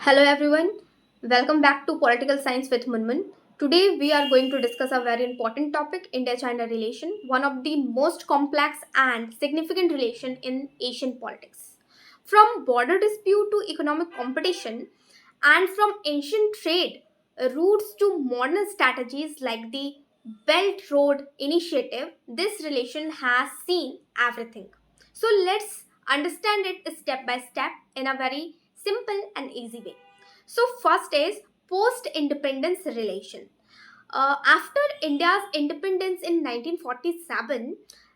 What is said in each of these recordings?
Hello everyone, welcome back to Political Science with Munmun. Today we are going to discuss a very important topic, India-China relation, one of the most complex and significant relation in Asian politics. From border dispute to economic competition and from ancient trade routes to modern strategies like the Belt Road Initiative, this relation has seen everything. So let's understand it step by step in a very simple and easy way. So first is post-independence relation. After India's independence in 1947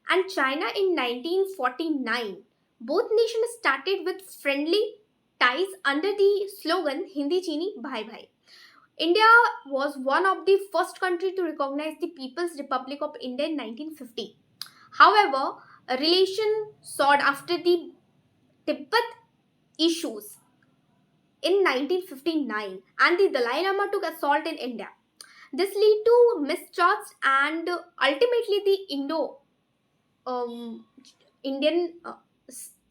and China in 1949, both nations started with friendly ties under the slogan Hindi Chini Bhai Bhai. India was one of the first country to recognize the People's Republic of India in 1950. However, a relation sought after the Tibet issues in 1959 and the Dalai Lama took assault in India. This led to mistrust and ultimately the um, Indian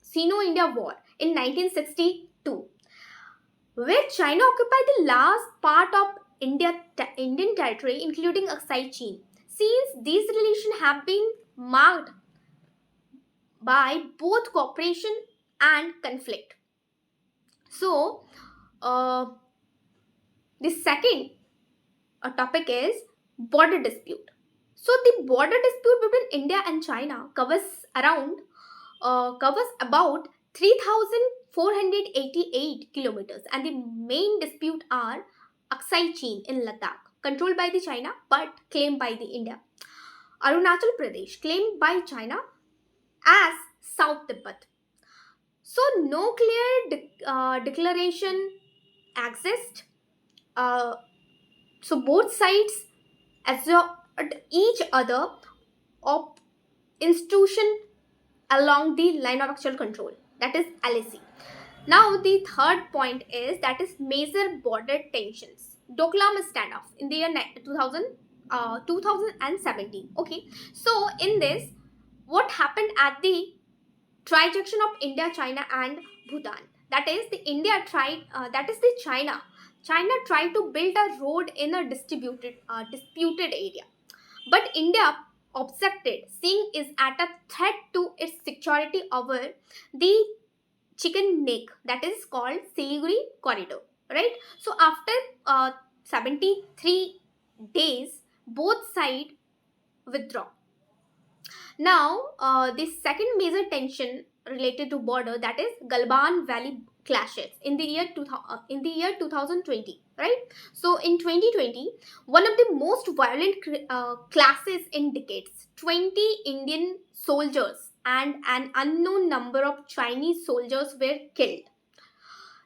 Sino-India War in 1962, where China occupied the last part of Indian territory, including Aksai Chin. Since these relations have been marked by both cooperation and conflict. So, uh, the second topic is border dispute. So the border dispute between India and China covers about 3,488 kilometers, and the main dispute are Aksai Chin in Ladakh, controlled by the China but claimed by the India. Arunachal Pradesh, claimed by China as South Tibet. So no clear declaration exists. Uh, so both sides assert each other of institution along the line of actual control, that is LAC. Now the third point is that is major border tensions. Doklam standoff in the year 2017. Okay, so in this, what happened at the trijection of India, China, and Bhutan? That is the India tried. That is the China. China tried to build a road in a disputed area, but India objected, seeing is at a threat to its security over the chicken neck that is called Siliguri corridor. Right. So after 73 days, both sides withdraw. Now, the second major tension related to border, that is Galban Valley clashes in the year 2020, right? So in 2020, one of the most violent clashes in decades. 20 Indian soldiers and an unknown number of Chinese soldiers were killed.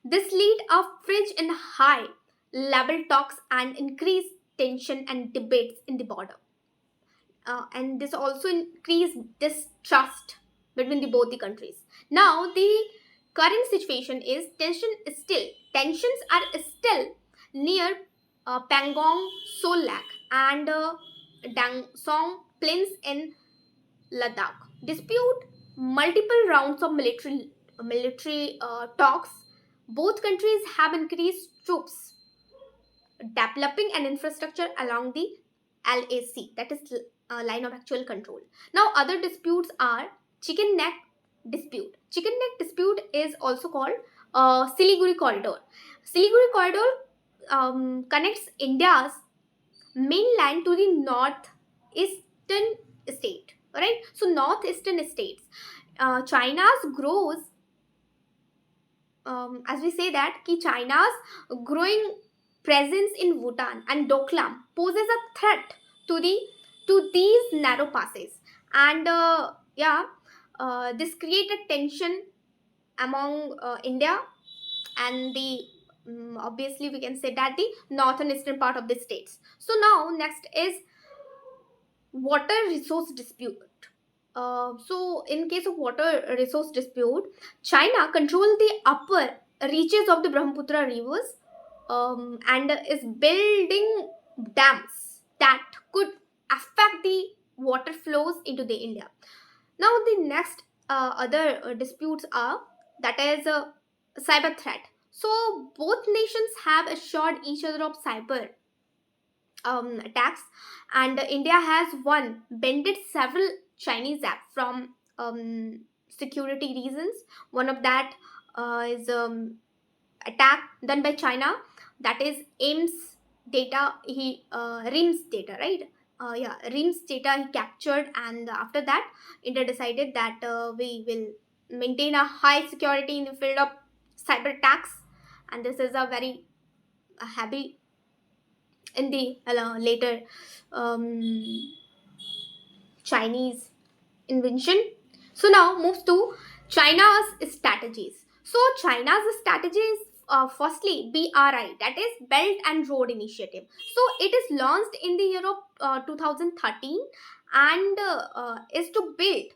This led a fridge in high level talks and increased tension and debates in the border, and this also increased distrust between both the countries. Now the current situation is tensions are still near Pangong Solak and Dangsong plains in Ladakh. Dispute multiple rounds of military talks. Both countries have increased troops, developing an infrastructure along the LAC, that is line of actual control. Now, other disputes are chicken neck dispute. Chicken neck dispute is also called Siliguri corridor. Siliguri corridor connects India's mainland to the northeastern state. Right? So, northeastern states. China's grows, as we say that, China's growing presence in Bhutan and Doklam poses a threat to these narrow passes, and this created tension among India and the obviously we can say that the northern eastern part of the states. So now next is water resource dispute. So in case of water resource dispute, China control the upper reaches of the Brahmaputra rivers, and is building dams that could affect the water flows into the India. Now the next other disputes are, that is cyber threat. So both nations have assured each other of cyber attacks, and India has bended several Chinese apps from security reasons. One of that is attack done by China, that is AIMS data. RIMS data, right? Yeah, RIMS data he captured, and after that, India decided that we will maintain a high security in the field of cyber attacks, and this is a very heavy in the later um, Chinese invention. So now moves to China's strategies. So China's strategy is firstly BRI, that is Belt and Road Initiative. So it is launched in the year of 2013, and is to build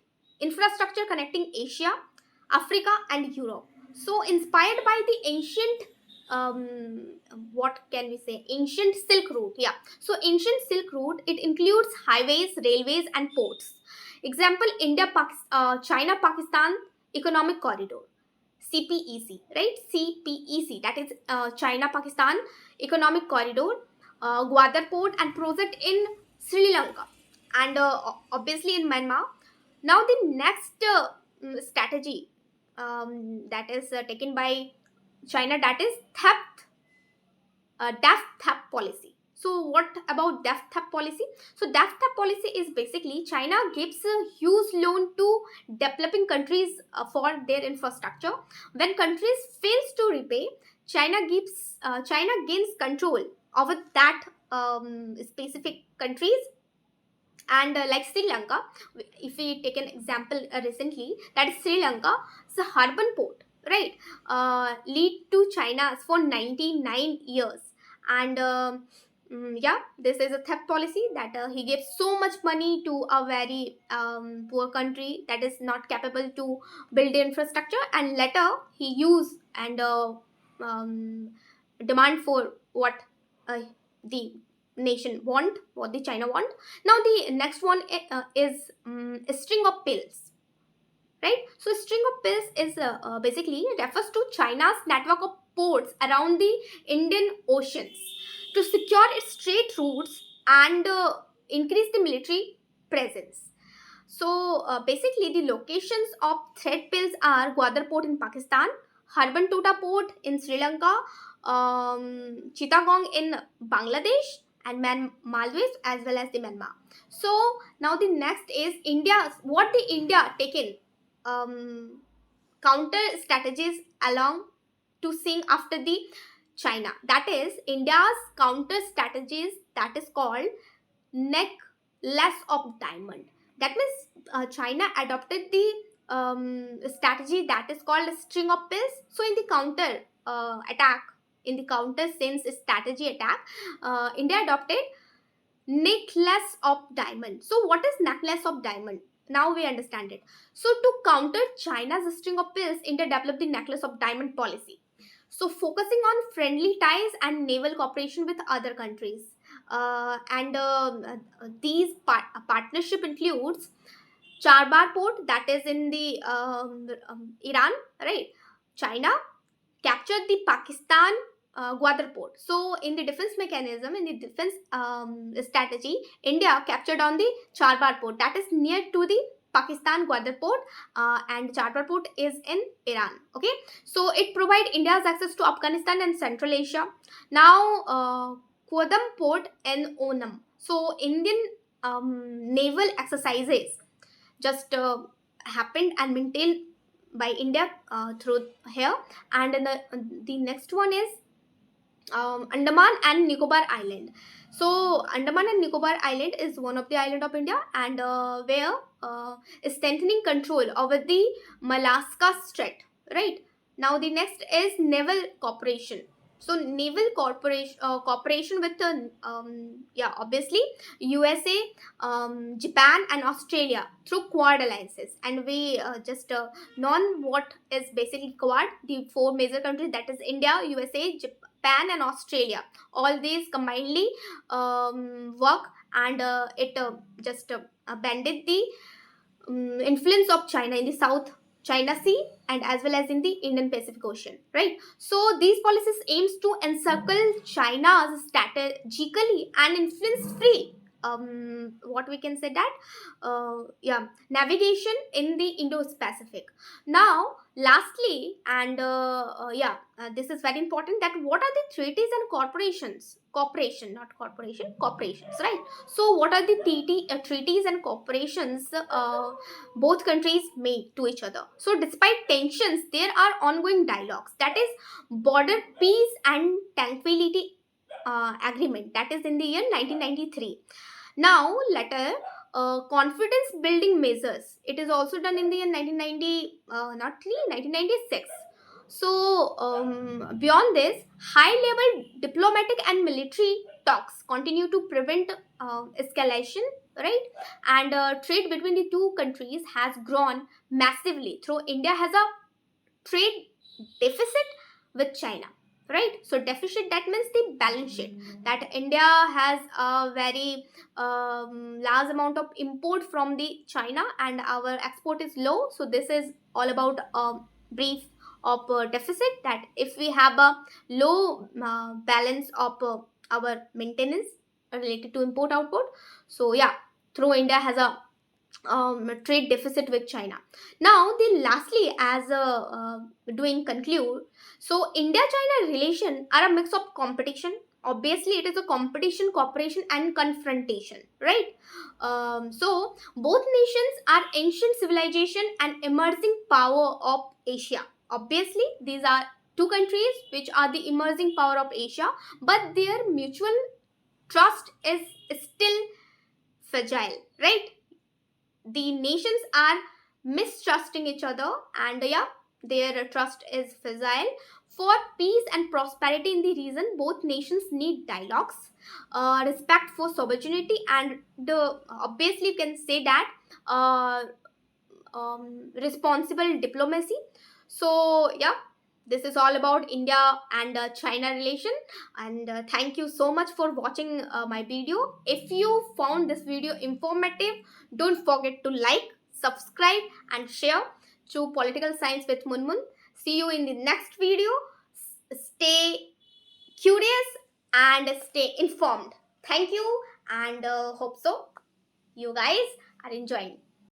infrastructure connecting Asia, Africa, and Europe. So inspired by the ancient what can we say, ancient Silk Route. Yeah, so ancient Silk Route, it includes highways, railways, and ports. Example, China Pakistan Economic Corridor, CPEC, right? CPEC, that is China Pakistan Economic Corridor, Gwadar Port, and project in Sri Lanka, and obviously in Myanmar. Now, the next strategy that is taken by China, that is DAF policy. So what about DAF policy? So DAF policy is basically China gives a huge loan to developing countries for their infrastructure. When countries fails to repay, China gains control over that specific countries. And like Sri Lanka, if we take an example recently, that is Sri Lanka, it's a Harbin port, right? Lead to China for 99 years. And yeah, this is a theft policy that he gives so much money to a very poor country that is not capable to build the infrastructure, and later he use and um, demand for what the nation want, what the China want. Now the next one is a string of pills, right? So string of pills is basically refers to China's network of ports around the Indian Oceans to secure its trade routes and increase the military presence. So basically, the locations of threat pills are Gwadar Port in Pakistan, Harbantota Port in Sri Lanka, Chittagong in Bangladesh, and Maldives as well as the Myanmar. So now the next is India. What the India taken counter strategies along to sing after the China. That is India's counter strategies, that is called necklace of diamond. That means China adopted the strategy that is called string of pills. So in the counter attack, in the counter sense strategy attack, India adopted necklace of diamond. So what is necklace of diamond? Now we understand it. So to counter China's string of pills, India developed the necklace of diamond policy. So focusing on friendly ties and naval cooperation with other countries. And these partnership includes Charbar port, that is in the Iran, right? China captured the Pakistan Gwadar port. So in the defense mechanism, in the defense strategy, India captured on the Charbar port, that is near to the Pakistan Gwadar port, and Charbar port is in Iran. Okay, so it provide India's access to Afghanistan and Central Asia. Now, Kodam port in Onam. So Indian naval exercises just happened and maintained by India through here. And the next one is Andaman and Nicobar Island. So Andaman and Nicobar Island is one of the island of India, and where strengthening control over the Malaska Strait. Right now, the next is naval cooperation. So naval cooperation with yeah, obviously USA, Japan, and Australia through Quad alliances, and we just known what is basically Quad. The four major countries, that is India, USA, Japan, and Australia. All these combinedly work, and it just banded the influence of China in the South China Sea, and as well as in the Indian Pacific Ocean, right? So these policies aims to encircle China's strategically and influence free, what we can say that, navigation in the Indo-Pacific. Now, lastly, and this is very important, that what are the treaties and cooperation, not corporation, corporations, right? So what are the treaties and corporations both countries make to each other? So despite tensions, there are ongoing dialogues, that is border peace and tranquility agreement, that is in the year 1993. Now later, confidence building measures, it is also done in the year 1990, not 1996. So beyond this, high level diplomatic and military talks continue to prevent escalation, right? And trade between the two countries has grown massively, through India has a trade deficit with China, right? So deficit, that means the balance sheet, that India has a very large amount of import from the China and our export is low. So this is all about brief of deficit, that if we have a low balance of our maintenance related to import output, so yeah, through India has a trade deficit with China. Now, then lastly, as doing conclude, so India-China relation are a mix of competition. Obviously, it is a competition, cooperation, and confrontation, right? So both nations are ancient civilization and emerging power of Asia. Obviously, these are two countries which are the emerging power of Asia, but their mutual trust is still fragile, right? The nations are mistrusting each other, and yeah, their trust is fragile. For peace and prosperity in the region, both nations need dialogues, respect for sovereignty, and the obviously you can say that uh, responsible diplomacy. So yeah, this is all about India and China relation. And thank you so much for watching my video. If you found this video informative, don't forget to like, subscribe, and share to Political Science with Munmun. See you in the next video. Stay curious and stay informed. Thank you, and hope so you guys are enjoying.